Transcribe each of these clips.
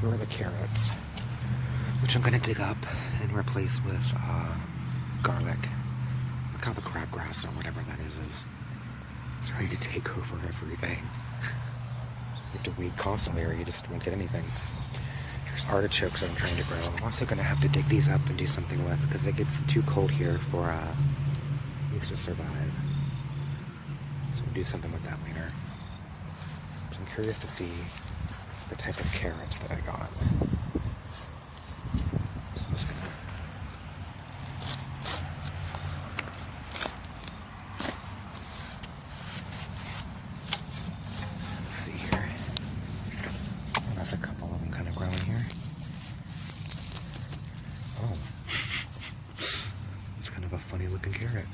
Here are the carrots, which I'm going to dig up and replace with garlic. Look how the crabgrass or whatever that is trying to take over everything. You have to weed constantly or you just won't get anything. Here's artichokes that I'm trying to grow. I'm also going to have to dig these up and do something with because it gets too cold here for these to survive. So we'll do something with that later. So I'm curious to see the type of carrots that I got. So I'm just gonna let's see here. Oh, there's a couple of them kind of growing here. Oh, it's kind of a funny looking carrot.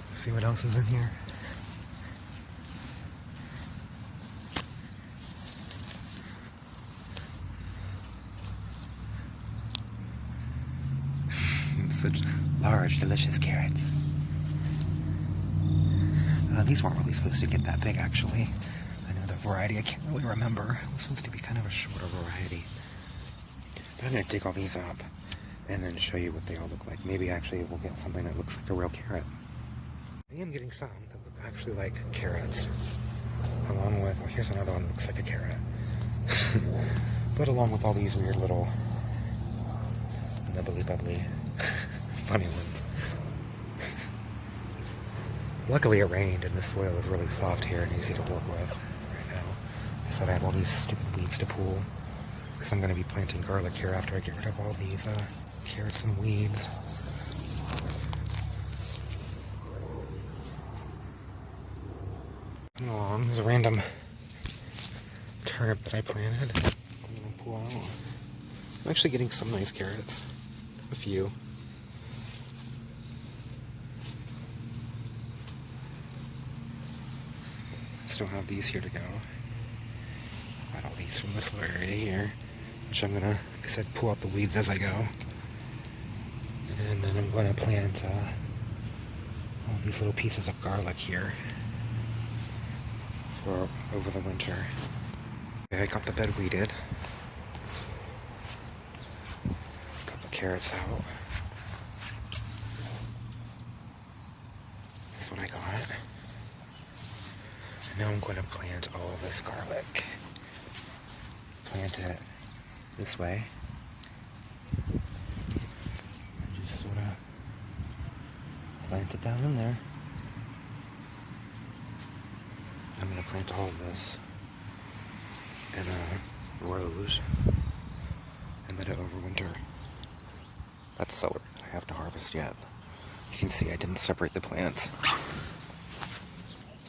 Let's see what else is in here. Such large, delicious carrots. These weren't really supposed to get that big, actually. I know the variety, I can't really remember. It was supposed to be kind of a shorter variety. But I'm going to dig all these up and then show you what they all look like. Maybe actually we'll get something that looks like a real carrot. I am getting some that look actually like carrots. Along with, oh, here's another one that looks like a carrot. But along with all these weird little nubbly bubbly funny ones. Luckily it rained and the soil is really soft here and easy to work with right now. I said I have all these stupid weeds to pull because I'm going to be planting garlic here after I get rid of all these carrots and weeds. Come along, there's a random turnip that I planted. I'm going to pull out. I'm actually getting some nice carrots. A few. Still have these here to go. Got all these from this little area here, which I'm gonna, like I said, pull out the weeds as I go. And then I'm gonna plant all these little pieces of garlic here for over the winter. Okay, I got the bed weeded. Got the carrots out. This is what I got. Now I'm going to plant all this garlic. Plant it this way. And just sort of plant it down in there. I'm going to plant all of this in rows and let it overwinter. That's celery that I have to harvest yet. You can see I didn't separate the plants.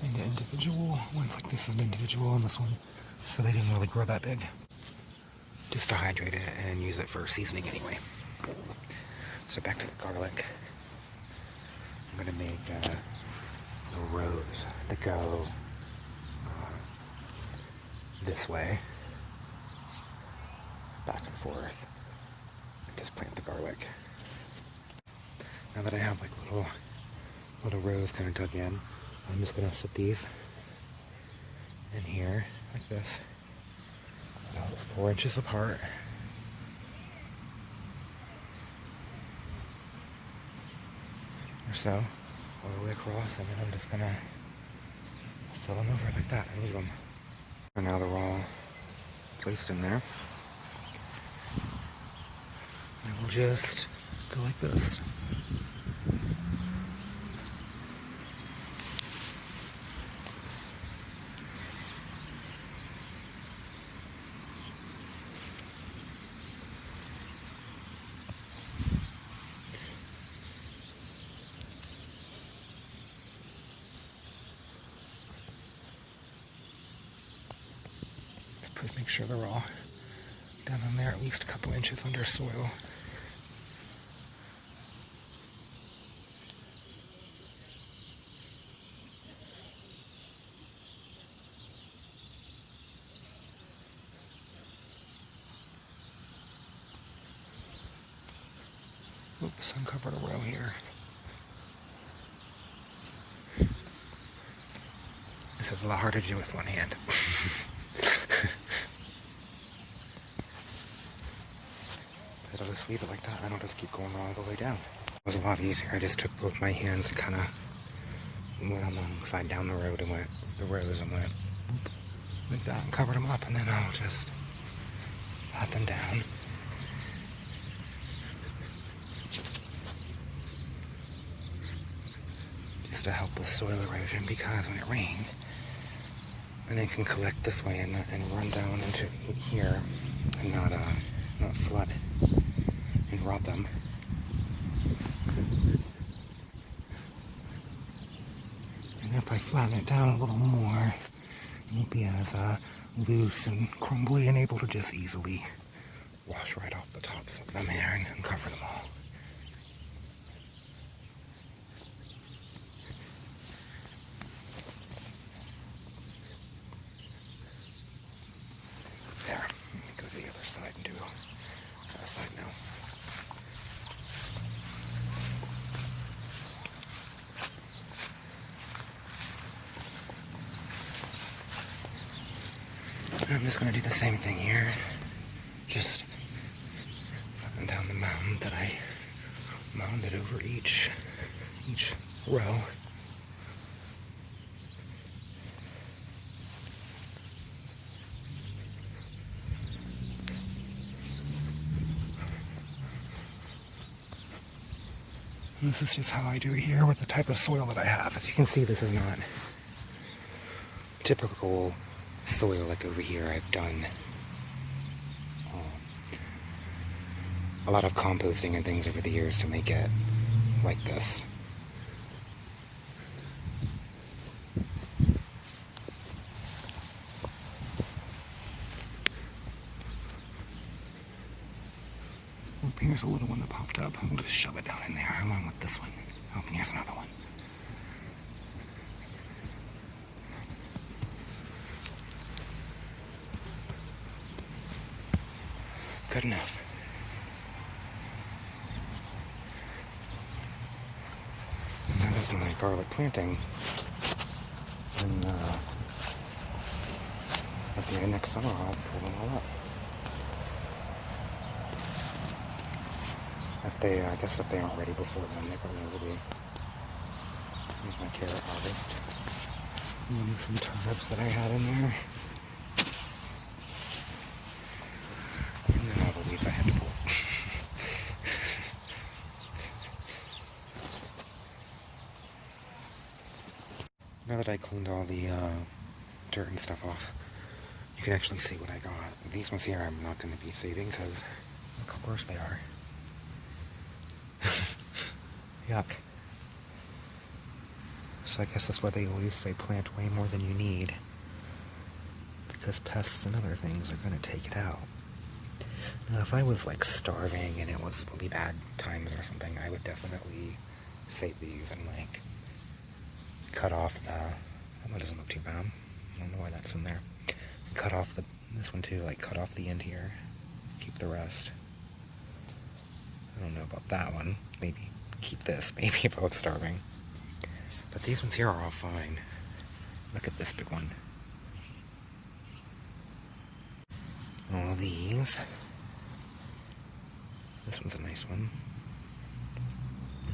Into individual ones, like this is an individual and this one, so they didn't really grow that big. Just to hydrate it and use it for seasoning anyway. So back to the garlic. I'm gonna make the rows that go this way, back and forth, and just plant the garlic. Now that I have like little rows kind of dug in, I'm just gonna set these in here like this, about 4 inches apart. Or so, all the way across, and then I'm just gonna fill them over like that and leave them. And now they're all placed in there. And we'll just go like this. Make sure they're all down in there, at least a couple inches under soil. Oops, uncovered a row here. Makes it a lot harder to do with one hand. I'll just leave it like that, and I'll just keep going all the way down. It was a lot easier. I just took both my hands and kind of went alongside down the road and went the rows and went like that and covered them up, and then I'll just pat them down. Just to help with soil erosion, because when it rains, then it can collect this way and run down into here and not flood and rot them. And if I flatten it down a little more, it won't be as loose and crumbly and able to just easily wash right off the tops of them here and cover them all. There. Let me go to the other side and do that side now. I'm just going to do the same thing here. Just flatten down the mound that I mounded over each row. And this is just how I do it here with the type of soil that I have. As you can see, this is not typical soil like over here. I've done a lot of composting and things over the years to make it like this. Oop, here's a little one that popped up. We'll just shove it down in there along with this one. Oh, and here's another one. Good enough. And that is my garlic planting. And at the end next summer, I'll pull them all up. I guess if they aren't ready before then, they probably will be. Here's my carrot harvest. And then some turnips that I had in there. And then all the leaves I had to pull. Now that I cleaned all the dirt and stuff off, you can actually see what I got. These ones here I'm not going to be saving because, of course they are. Yuck. So I guess that's why they always say plant way more than you need, because pests and other things are going to take it out. Now if I was like starving and it was really bad times or something, I would definitely save these and like cut off the, that doesn't look too bad. I don't know why that's in there. Cut off this one too, like cut off the end here, keep the rest. I don't know about that one. Maybe keep this, maybe if I was starving. But these ones here are all fine. Look at this big one. All these. This one's a nice one.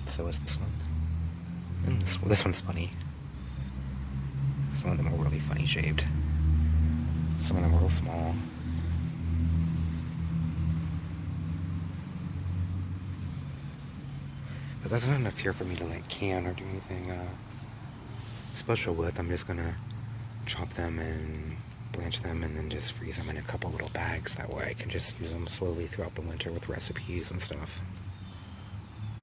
So is this one. And this one's funny. Some of them are really funny shaped. Some of them are real small. But that's not enough here for me to like can or do anything special with. I'm just gonna chop them and blanch them and then just freeze them in a couple little bags. That way I can just use them slowly throughout the winter with recipes and stuff.